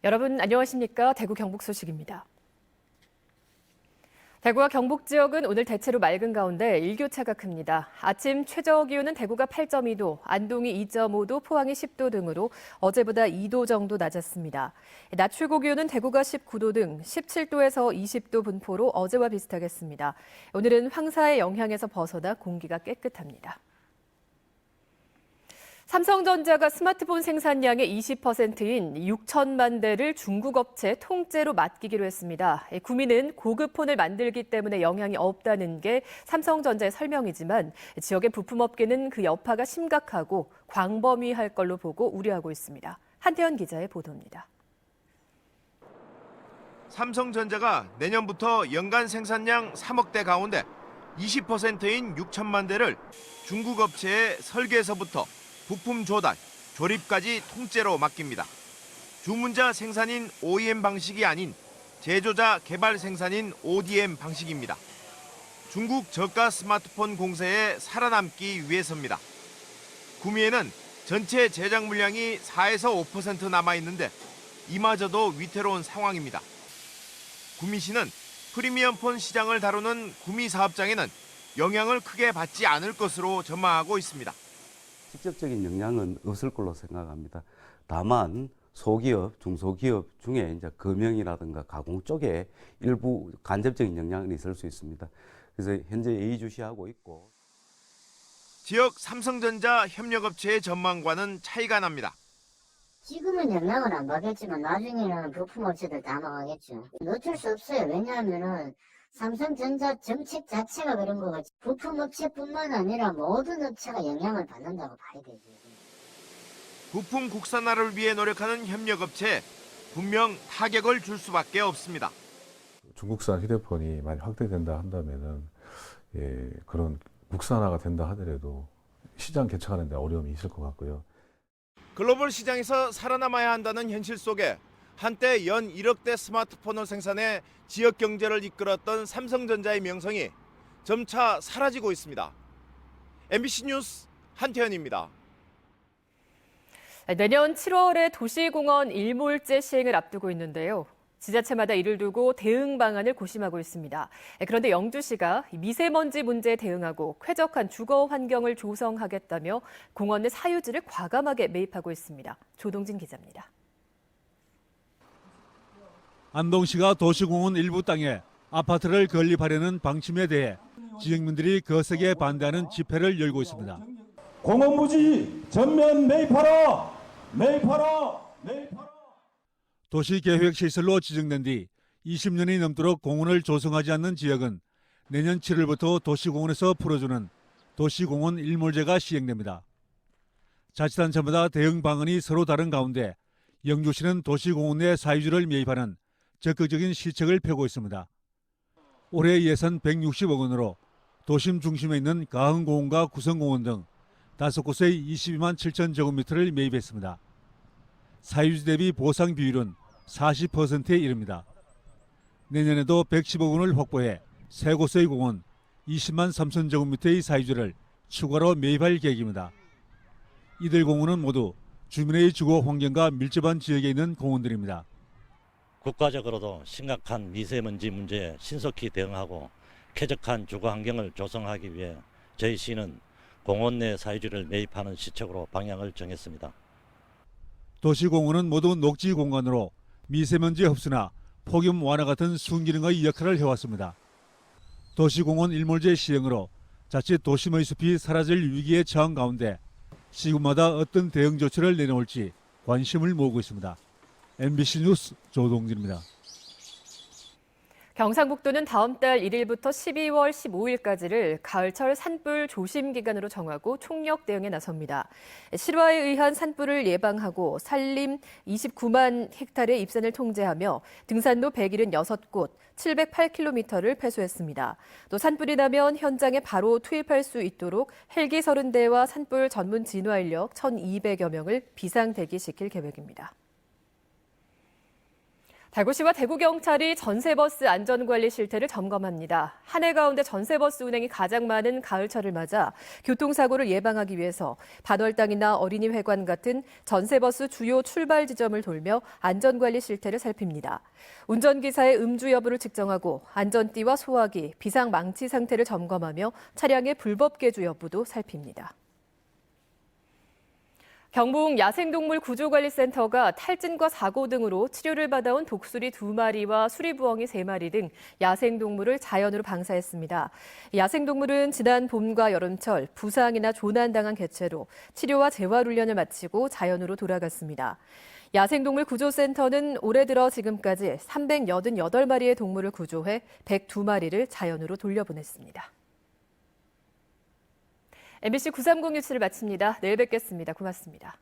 여러분 안녕하십니까? 대구 경북 소식입니다. 대구와 경북 지역은 오늘 대체로 맑은 가운데 일교차가 큽니다. 아침 최저 기온은 대구가 8.2도, 안동이 2.5도, 포항이 10도 등으로 어제보다 2도 정도 낮았습니다. 낮 최고 기온은 대구가 19도 등 17도에서 20도 분포로 어제와 비슷하겠습니다. 오늘은 황사의 영향에서 벗어나 공기가 깨끗합니다. 삼성전자가 스마트폰 생산량의 20%인 6천만 대를 중국 업체 통째로 맡기기로 했습니다. 구미는 고급 폰을 만들기 때문에 영향이 없다는 게 삼성전자의 설명이지만 지역의 부품업계는 그 여파가 심각하고 광범위할 걸로 보고 우려하고 있습니다. 한태현 기자의 보도입니다. 삼성전자가 내년부터 연간 생산량 3억 대 가운데 20%인 6천만 대를 중국 업체의 설계에서부터 부품 조달, 조립까지 통째로 맡깁니다. 주문자 생산인 OEM 방식이 아닌 제조자 개발 생산인 ODM 방식입니다. 중국 저가 스마트폰 공세에 살아남기 위해서입니다. 구미에는 전체 제작 물량이 4에서 5% 남아있는데 이마저도 위태로운 상황입니다. 구미시는 프리미엄폰 시장을 다루는 구미 사업장에는 영향을 크게 받지 않을 것으로 전망하고 있습니다. 직접적인 영향은 없을 걸로 생각합니다. 다만 소기업, 중소기업 중에 이제 금형이라든가 가공 쪽에 일부 간접적인 영향은 있을 수 있습니다. 그래서 현재 예의주시하고 있고. 지역 삼성전자 협력업체의 전망과는 차이가 납니다. 지금은 영향을 안 받겠지만 나중에는 부품업체들 다 망하겠죠. 어쩔 수 없어요. 왜냐하면은 삼성전자 정책 자체가 그런 거고 부품업체뿐만 아니라 모든 업체가 영향을 받는다고 봐야 되죠. 부품 국산화를 위해 노력하는 협력업체에 분명 타격을 줄 수밖에 없습니다. 중국산 휴대폰이 많이 확대된다 한다면은 그런 국산화가 된다 하더라도 시장 개척하는 데 어려움이 있을 것 같고요. 글로벌 시장에서 살아남아야 한다는 현실 속에 한때 연 1억 대 스마트폰을 생산해 지역 경제를 이끌었던 삼성전자의 명성이 점차 사라지고 있습니다. MBC 뉴스 한태현입니다. 내년 7월에 도시공원 일몰제 시행을 앞두고 있는데요. 지자체마다 이를 두고 대응 방안을 고심하고 있습니다. 그런데 영주시가 미세먼지 문제에 대응하고 쾌적한 주거 환경을 조성하겠다며 공원 내 사유지를 과감하게 매입하고 있습니다. 조동진 기자입니다. 안동시가 도시공원 일부 땅에 아파트를 건립하려는 방침에 대해 지역민들이 거세게 반대하는 집회를 열고 있습니다. 공원 부지 전면 매입하라! 매입하라! 매입하라! 도시계획시설로 지정된 뒤 20년이 넘도록 공원을 조성하지 않는 지역은 내년 7월부터 도시공원에서 풀어주는 도시공원 일몰제가 시행됩니다. 자치단체마다 대응 방안이 서로 다른 가운데 영주시는 도시공원 내 사유지를 매입하는 적극적인 시책을 펴고 있습니다. 올해 예산 160억 원으로 도심 중심에 있는 가흥공원과 구성공원 등 5곳의 22만 7천 제곱미터를 매입했습니다. 사유지 대비 보상 비율은 40%에 이릅니다. 내년에도 110억 원을 확보해 3곳의 공원 20만 3천 제곱미터의 사유지를 추가로 매입할 계획입니다. 이들 공원은 모두 주민의 주거 환경과 밀접한 지역에 있는 공원들입니다. 국가적으로도 심각한 미세먼지 문제에 신속히 대응하고 쾌적한 주거 환경을 조성하기 위해 저희 시는 공원 내 사유지를 매입하는 시책으로 방향을 정했습니다. 도시공원은 모두 녹지 공간으로 미세먼지 흡수나 폭염 완화 같은 순기능의 역할을 해왔습니다. 도시공원 일몰제 시행으로 자칫 도심의 숲이 사라질 위기에 처한 가운데 시군마다 어떤 대응 조치를 내놓을지 관심을 모으고 있습니다. MBC 뉴스 조동진입니다. 경상북도는 다음 달 1일부터 12월 15일까지를 가을철 산불 조심 기간으로 정하고 총력 대응에 나섭니다. 실화에 의한 산불을 예방하고 산림 29만 헥타르의 입산을 통제하며 등산로 176곳, 708km를 폐소했습니다. 또 산불이 나면 현장에 바로 투입할 수 있도록 헬기 30대와 산불 전문 진화 인력 1,200여 명을 비상 대기시킬 계획입니다. 대구시와 대구경찰이 전세버스 안전관리 실태를 점검합니다. 한 해 가운데 전세버스 운행이 가장 많은 가을철을 맞아 교통사고를 예방하기 위해서 반월당이나 어린이회관 같은 전세버스 주요 출발 지점을 돌며 안전관리 실태를 살핍니다. 운전기사의 음주 여부를 측정하고 안전띠와 소화기, 비상망치 상태를 점검하며 차량의 불법 개주 여부도 살핍니다. 경북 야생동물 구조관리센터가 탈진과 사고 등으로 치료를 받아온 독수리 2마리와 수리부엉이 3마리 등 야생동물을 자연으로 방사했습니다. 야생동물은 지난 봄과 여름철 부상이나 조난당한 개체로 치료와 재활훈련을 마치고 자연으로 돌아갔습니다. 야생동물 구조센터는 올해 들어 지금까지 388마리의 동물을 구조해 102마리를 자연으로 돌려보냈습니다. MBC 930 뉴스를 마칩니다. 내일 뵙겠습니다. 고맙습니다.